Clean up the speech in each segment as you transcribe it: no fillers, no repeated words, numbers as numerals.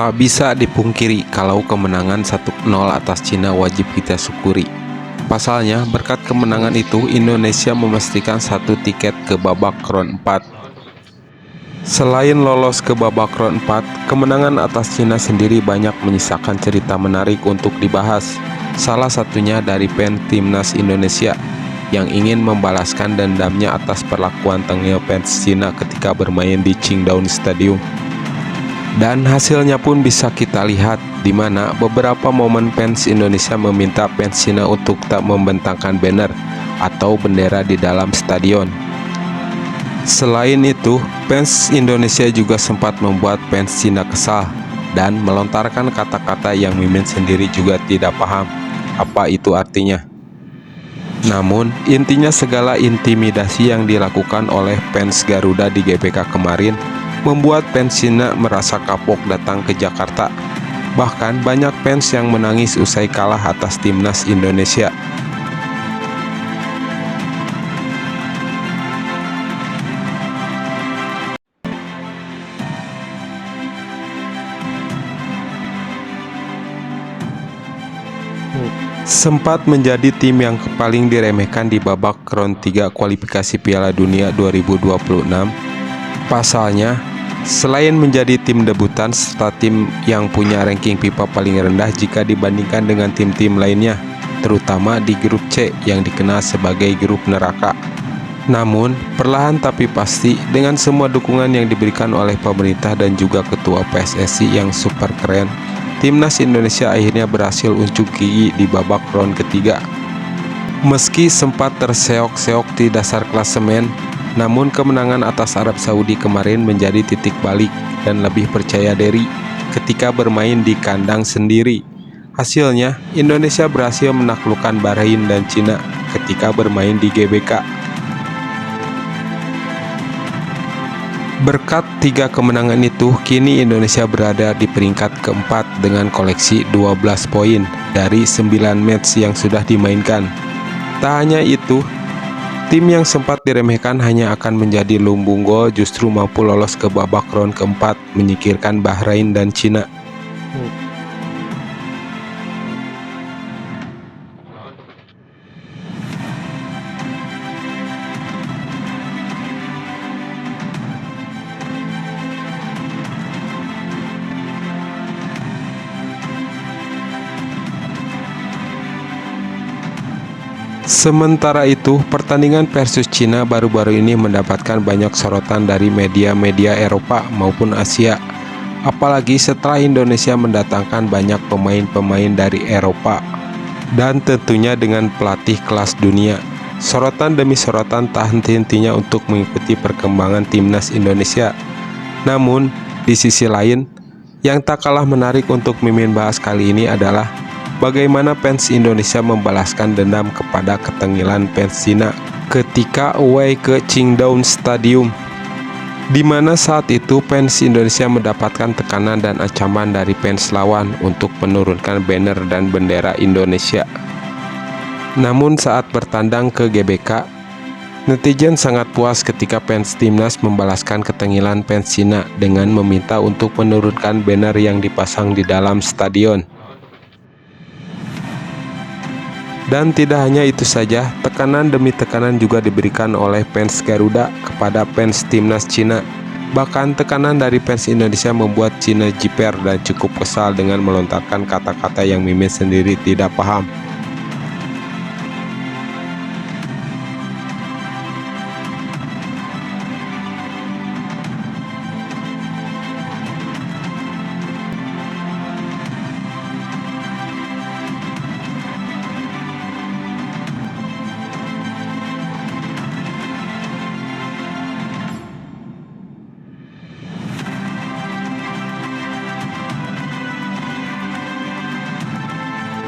Tak bisa dipungkiri kalau kemenangan 1-0 atas Cina wajib kita syukuri. Pasalnya, berkat kemenangan itu, Indonesia memastikan satu tiket ke babak round 4. Selain lolos ke babak round 4, kemenangan atas Cina sendiri banyak menyisakan cerita menarik untuk dibahas. Salah satunya dari fans timnas Indonesia yang ingin membalaskan dendamnya atas perlakuan tengil fans Cina ketika bermain di Qingdao Stadium. Dan hasilnya pun bisa kita lihat, di mana beberapa momen fans Indonesia meminta fans Cina untuk tak membentangkan banner atau bendera di dalam stadion. Selain itu, fans Indonesia juga sempat membuat fans Cina kesal dan melontarkan kata-kata yang Mimin sendiri juga tidak paham apa itu artinya. Namun, intinya segala intimidasi yang dilakukan oleh fans Garuda di GBK kemarin membuat fans Cina merasa kapok datang ke Jakarta. Bahkan banyak fans yang menangis usai kalah atas timnas Indonesia. Sempat menjadi tim yang paling diremehkan di babak round 3 kualifikasi Piala Dunia 2026. Pasalnya, selain menjadi tim debutan serta tim yang punya ranking FIFA paling rendah jika dibandingkan dengan tim-tim lainnya, terutama di grup C yang dikenal sebagai grup neraka. Namun, perlahan tapi pasti dengan semua dukungan yang diberikan oleh pemerintah dan juga ketua PSSI yang super keren, timnas Indonesia akhirnya berhasil unjuk gigi di babak round ketiga. Meski sempat terseok-seok di dasar klasemen, namun kemenangan atas Arab Saudi kemarin menjadi titik balik dan lebih percaya diri ketika bermain di kandang sendiri. Hasilnya, Indonesia berhasil menaklukkan Bahrain dan Cina ketika bermain di GBK. Berkat 3 kemenangan itu, kini Indonesia berada di peringkat keempat dengan koleksi 12 poin dari 9 match yang sudah dimainkan. Tak hanya itu, tim yang sempat diremehkan hanya akan menjadi lumbung gol justru mampu lolos ke babak round keempat, menyingkirkan Bahrain dan Cina. Sementara itu, pertandingan versus Cina baru-baru ini mendapatkan banyak sorotan dari media-media Eropa maupun Asia. Apalagi setelah Indonesia mendatangkan banyak pemain-pemain dari Eropa. Dan tentunya dengan pelatih kelas dunia. Sorotan demi sorotan tak henti-hentinya untuk mengikuti perkembangan timnas Indonesia. Namun, di sisi lain, yang tak kalah menarik untuk Mimin bahas kali ini adalah bagaimana fans Indonesia membalaskan dendam kepada ketengilan fans Cina ketika away ke Qingdao Stadium, di mana saat itu fans Indonesia mendapatkan tekanan dan ancaman dari fans lawan untuk menurunkan banner dan bendera Indonesia. Namun saat bertandang ke GBK, netizen sangat puas ketika fans timnas membalaskan ketengilan fans Cina dengan meminta untuk menurunkan banner yang dipasang di dalam stadion. Dan tidak hanya itu saja, tekanan demi tekanan juga diberikan oleh fans Garuda kepada fans timnas Cina. Bahkan tekanan dari fans Indonesia membuat Cina jiper dan cukup kesal dengan melontarkan kata-kata yang Mimin sendiri tidak paham.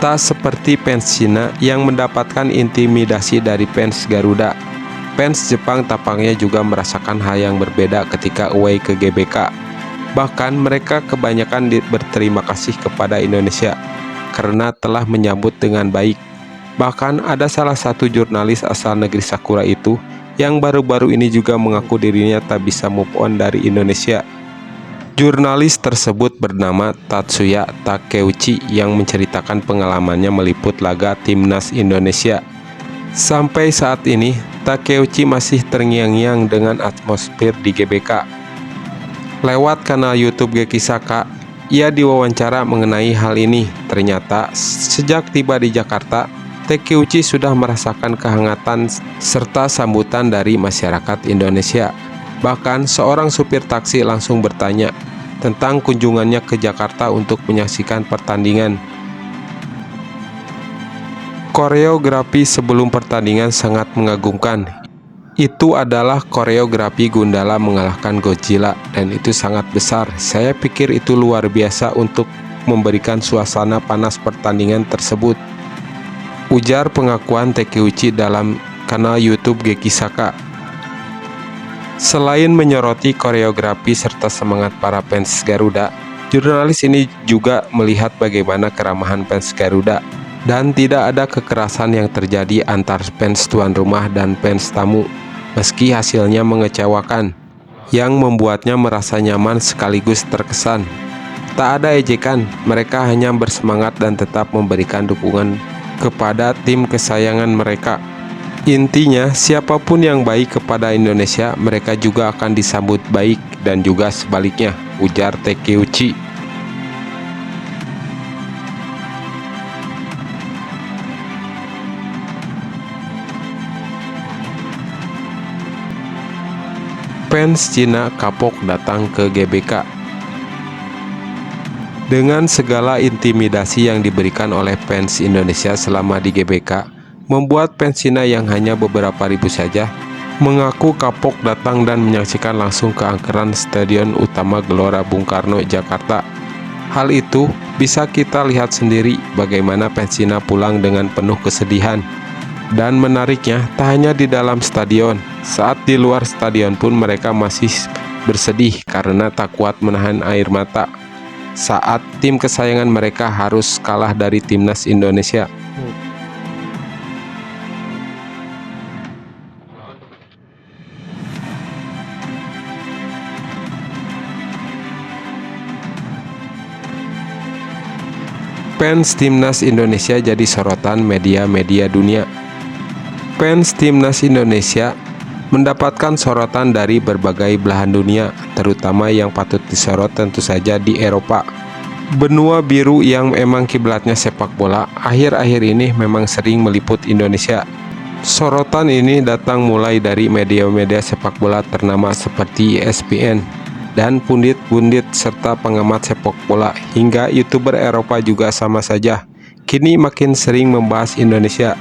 Tak seperti fans Cina yang mendapatkan intimidasi dari fans Garuda, fans Jepang tampaknya juga merasakan hal yang berbeda ketika away ke GBK. Bahkan mereka kebanyakan berterima kasih kepada Indonesia karena telah menyambut dengan baik. Bahkan ada salah satu jurnalis asal negeri Sakura itu yang baru-baru ini juga mengaku dirinya tak bisa move on dari Indonesia. Jurnalis tersebut bernama Tatsuya Takeuchi yang menceritakan pengalamannya meliput laga timnas Indonesia. Sampai saat ini, Takeuchi masih terngiang-ngiang dengan atmosfer di GBK. Lewat kanal YouTube Geki Saka, ia diwawancara mengenai hal ini. Ternyata, sejak tiba di Jakarta, Takeuchi sudah merasakan kehangatan serta sambutan dari masyarakat Indonesia. Bahkan, seorang supir taksi langsung bertanya tentang kunjungannya ke Jakarta untuk menyaksikan pertandingan. Koreografi sebelum pertandingan sangat mengagumkan. Itu adalah koreografi Gundala mengalahkan Godzilla, dan itu sangat besar. Saya pikir itu luar biasa untuk memberikan suasana panas pertandingan tersebut, ujar pengakuan Takeuchi dalam kanal YouTube Geki Saka. Selain menyoroti koreografi serta semangat para fans Garuda, jurnalis ini juga melihat bagaimana keramahan fans Garuda dan tidak ada kekerasan yang terjadi antar fans tuan rumah dan fans tamu, meski hasilnya mengecewakan, yang membuatnya merasa nyaman sekaligus terkesan. Tak ada ejekan, mereka hanya bersemangat dan tetap memberikan dukungan kepada tim kesayangan mereka. Intinya, siapapun yang baik kepada Indonesia, mereka juga akan disambut baik, dan juga sebaliknya, ujar Takeuchi. Fans Cina kapok datang ke GBK. Dengan segala intimidasi yang diberikan oleh fans Indonesia selama di GBK, membuat fans Cina yang hanya beberapa ribu saja mengaku kapok datang dan menyaksikan langsung keangkeran Stadion Utama Gelora Bung Karno, Jakarta. Hal itu bisa kita lihat sendiri bagaimana fans Cina pulang dengan penuh kesedihan. Dan menariknya, tak hanya di dalam stadion, saat di luar stadion pun mereka masih bersedih karena tak kuat menahan air mata saat tim kesayangan mereka harus kalah dari timnas Indonesia. Fans timnas Indonesia jadi sorotan media-media dunia. Fans timnas Indonesia mendapatkan sorotan dari berbagai belahan dunia, terutama yang patut disorot tentu saja di Eropa. Benua biru yang emang kiblatnya sepak bola, akhir-akhir ini memang sering meliput Indonesia. Sorotan ini datang mulai dari media-media sepak bola ternama seperti ESPN, dan pundit-pundit serta pengamat sepak bola, hingga YouTuber Eropa juga sama saja. Kini makin sering membahas Indonesia.